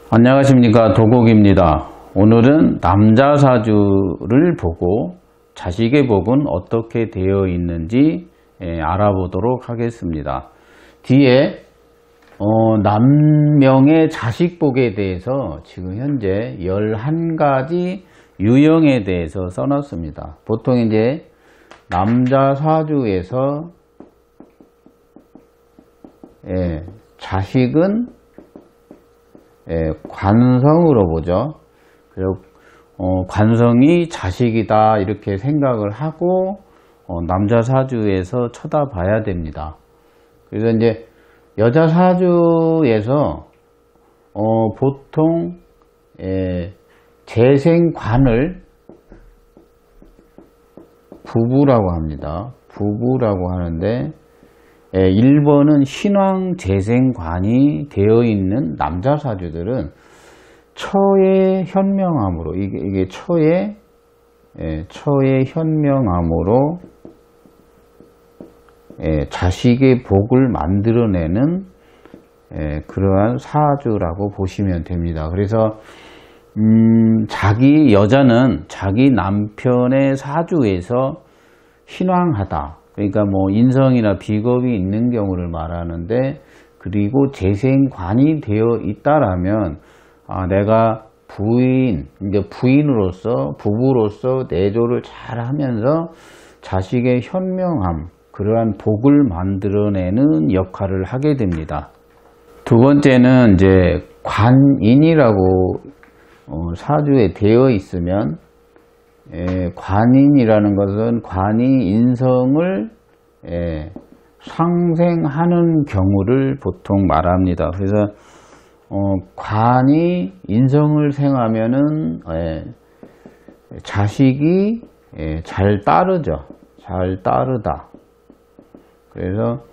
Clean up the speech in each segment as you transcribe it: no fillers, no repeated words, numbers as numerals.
안녕하십니까, 도곡입니다. 오늘은 남자 사주를 보고 자식의 복은 어떻게 되어 있는지 알아보도록 하겠습니다. 뒤에 남명의 자식복에 대해서 지금 현재 11가지 유형에 대해서 써놨습니다. 보통 이제 남자 사주에서 자식은 관성으로 보죠. 그리고 관성이 자식이다 이렇게 생각을 하고 남자 사주에서 쳐다봐야 됩니다. 그래서 이제 여자 사주에서 보통 재생관을 부부라고 합니다. 부부라고 하는데 1번은 신왕재생관이 되어 있는 남자 사주들은 처의 현명함으로 이게 처의 현명함으로 자식의 복을 만들어내는 그러한 사주라고 보시면 됩니다. 그래서 여자는 자기 남편의 사주에서 신왕하다. 그러니까 뭐 인성이나 비겁이 있는 경우를 말하는데, 그리고 재생관이 되어 있다라면 내가 부인으로서 부부로서 내조를 잘 하면서 자식의 현명함, 그러한 복을 만들어내는 역할을 하게 됩니다. 두 번째는 이제 관인이라고 사주에 되어 있으면, 관인이라는 것은 관이 인성을 상생하는 경우를 보통 말합니다. 그래서 관이 인성을 생하면은 자식이 잘 따르죠. 잘 따르다. 그래서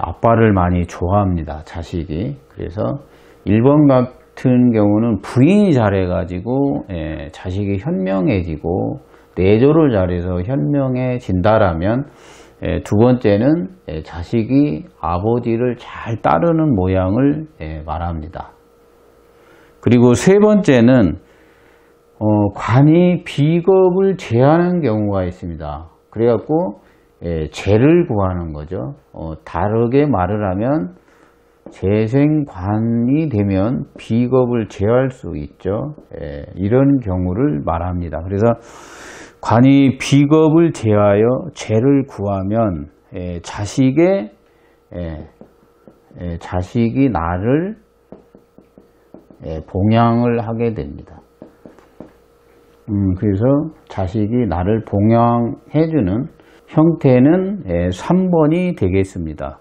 아빠를 많이 좋아합니다. 자식이. 그래서 1번 같은 경우는 부인이 잘해가지고 자식이 현명해지고 내조를 잘해서 현명해진다라면, 두 번째는 자식이 아버지를 잘 따르는 모양을 말합니다. 그리고 세 번째는 관이 비겁을 제하는 경우가 있습니다. 그래갖고 재를 구하는 거죠. 다르게 말을 하면 재생관이 되면 비겁을 제할 수 있죠. 이런 경우를 말합니다. 그래서 관이 비겁을 제하여 재를 구하면 자식이 나를 봉양을 하게 됩니다. 그래서 자식이 나를 봉양해주는 형태는 3번이 되겠습니다.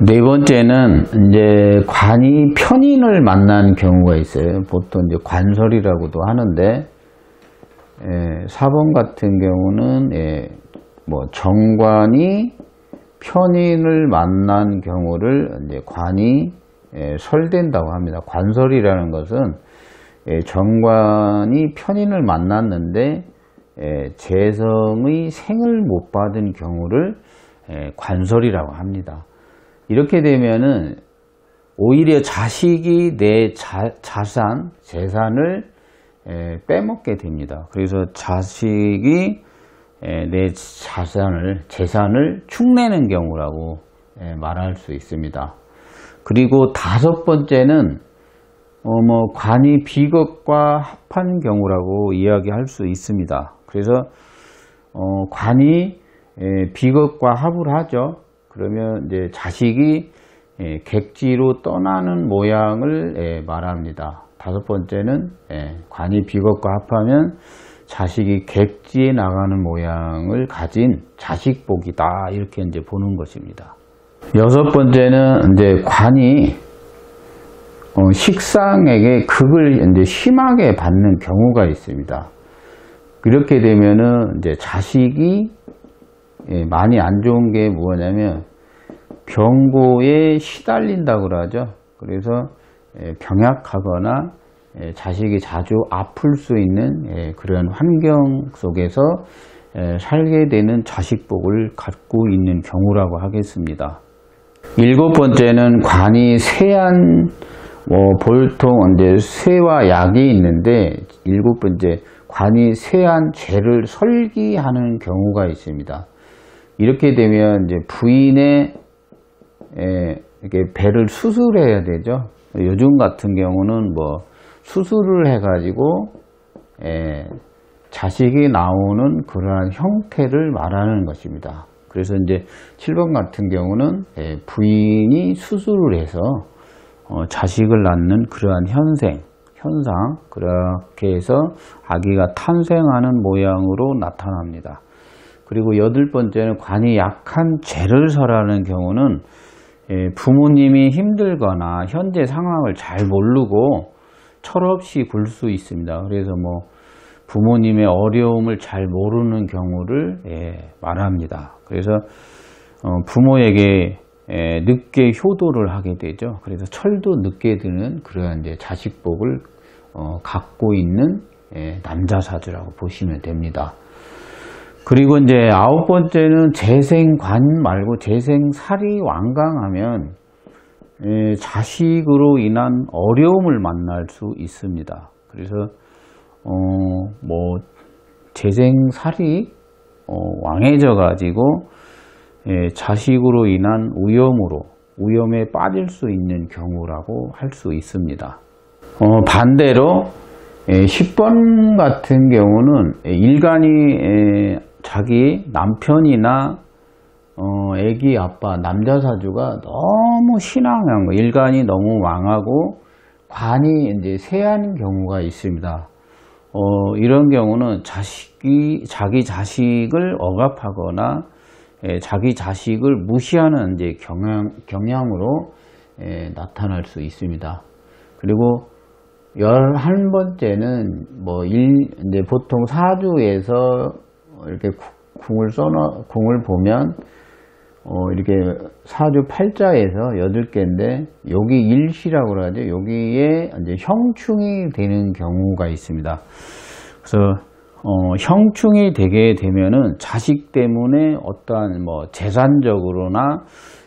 네 번째는 이제 관이 편인을 만난 경우가 있어요. 보통 이제 관설이라고도 하는데, 4번 같은 경우는 정관이 편인을 만난 경우를 이제 관이 설된다고 합니다. 관설이라는 것은 정관이 편인을 만났는데 재성의 생을 못 받은 경우를 관설이라고 합니다. 이렇게 되면은 오히려 자식이 내 재산을 빼먹게 됩니다. 그래서 자식이 내 재산을 축내는 경우라고 말할 수 있습니다. 그리고 다섯 번째는 관이 비겁과 합한 경우라고 이야기할 수 있습니다. 그래서 관이 비겁과 합을 하죠. 그러면 이제 자식이 객지로 떠나는 모양을 말합니다. 다섯 번째는 관이 비겁과 합하면 자식이 객지에 나가는 모양을 가진 자식복이다, 이렇게 이제 보는 것입니다. 여섯 번째는 이제 관이 식상에게 극을 이제 심하게 받는 경우가 있습니다. 이렇게 되면은 이제 자식이 많이 안 좋은 게 뭐냐면 병고에 시달린다고 그러죠. 그래서 병약하거나 자식이 자주 아플 수 있는 그런 환경 속에서 살게 되는 자식복을 갖고 있는 경우라고 하겠습니다. 일곱 번째는 관이 세한 보통 이제 쇠와 약이 있는데 7번째 관이 쇠한 재를 설기하는 경우가 있습니다. 이렇게 되면 이제 부인의 이렇게 배를 수술해야 되죠. 요즘 같은 경우는 수술을 해가지고 자식이 나오는 그러한 형태를 말하는 것입니다. 그래서 이제 7번 같은 경우는 부인이 수술을 해서 자식을 낳는 그러한 현상, 그렇게 해서 아기가 탄생하는 모양으로 나타납니다. 그리고 8번째는 관이 약한 재를 설하는 경우는 부모님이 힘들거나 현재 상황을 잘 모르고 철없이 굴 수 있습니다. 그래서 부모님의 어려움을 잘 모르는 경우를 말합니다. 그래서 부모에게 늦게 효도를 하게 되죠. 그래서 철도 늦게 드는 그러한 이제 자식복을 갖고 있는 남자사주라고 보시면 됩니다. 그리고 이제 9번째는 재생관 말고 재생살이 완강하면 자식으로 인한 어려움을 만날 수 있습니다. 그래서 재생살이 왕해져 가지고 자식으로 인한 위험에 빠질 수 있는 경우라고 할 수 있습니다. 반대로 10번 같은 경우는 일간이 자기 남편이나 애기 아빠 남자사주가 너무 신앙한 거, 일간이 너무 망하고 관이 이제 쇠한 경우가 있습니다. 이런 경우는 자기 자식을 억압하거나 자기 자식을 무시하는 이제 경향으로 나타날 수 있습니다. 그리고 11번째는 이제 보통 사주에서 이렇게 궁을 보면 이렇게 사주 팔자에서 8개인데 여기 일시라고 그러죠. 여기에 이제 형충이 되는 경우가 있습니다. 그래서 형충이 되게 되면은 자식 때문에 어떠한 재산적으로나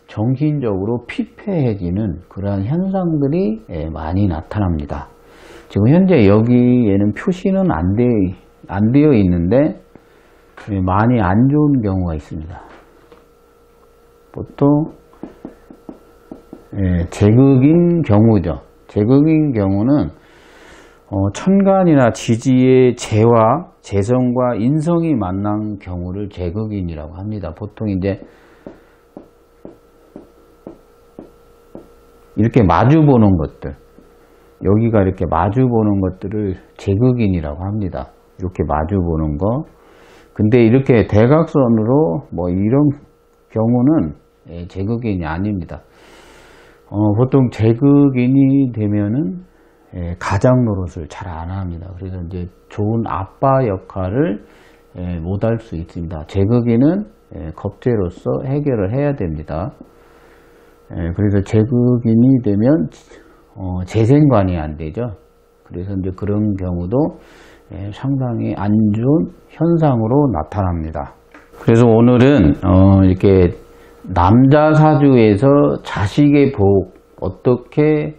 정신적으로 피폐해지는 그러한 현상들이 많이 나타납니다. 지금 현재 여기에는 표시는 안 되어 있는데 많이 안 좋은 경우가 있습니다. 보통 제극인 경우죠. 제극인 경우는 천간이나 지지의 재와 재성과 인성이 만난 경우를 제극인이라고 합니다. 보통 이제 이렇게 마주보는 것들, 여기가 이렇게 마주보는 것들을 제극인이라고 합니다. 이렇게 마주보는 거. 근데 이렇게 대각선으로 이런 경우는 제극인이 아닙니다. 보통 제극인이 되면은 가장 노릇을 잘 안 합니다. 그래서 이제 좋은 아빠 역할을 못 할 수 있습니다. 제극인은 겁재로서 해결을 해야 됩니다. 그래서 제극인이 되면 재생관이 안 되죠. 그래서 이제 그런 경우도 상당히 안 좋은 현상으로 나타납니다. 그래서 오늘은 이렇게 남자 사주에서 자식의 복 어떻게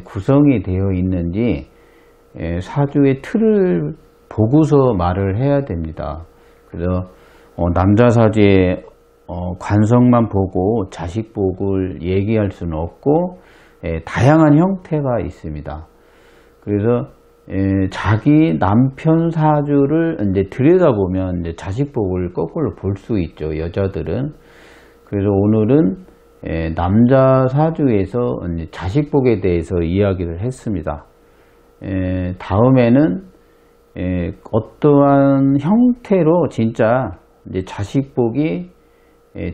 구성이 되어 있는지 사주의 틀을 보고서 말을 해야 됩니다. 그래서 남자 사주의 관성만 보고 자식 복을 얘기할 수는 없고 다양한 형태가 있습니다. 그래서 자기 남편 사주를 이제 들여다보면 이제 자식 복을 거꾸로 볼 수 있죠. 여자들은. 그래서 오늘은 남자 사주에서 자식 복에 대해서 이야기를 했습니다. 다음에는 어떠한 형태로 진짜 이제 자식 복이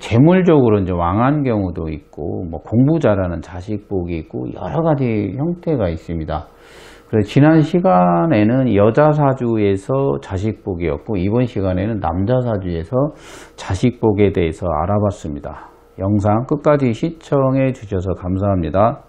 재물적으로 이제 왕한 경우도 있고 공부 잘하는 자식 복이 있고 여러 가지 형태가 있습니다. 그래서 지난 시간에는 여자 사주에서 자식 복이었고 이번 시간에는 남자 사주에서 자식 복에 대해서 알아봤습니다. 영상 끝까지 시청해 주셔서 감사합니다.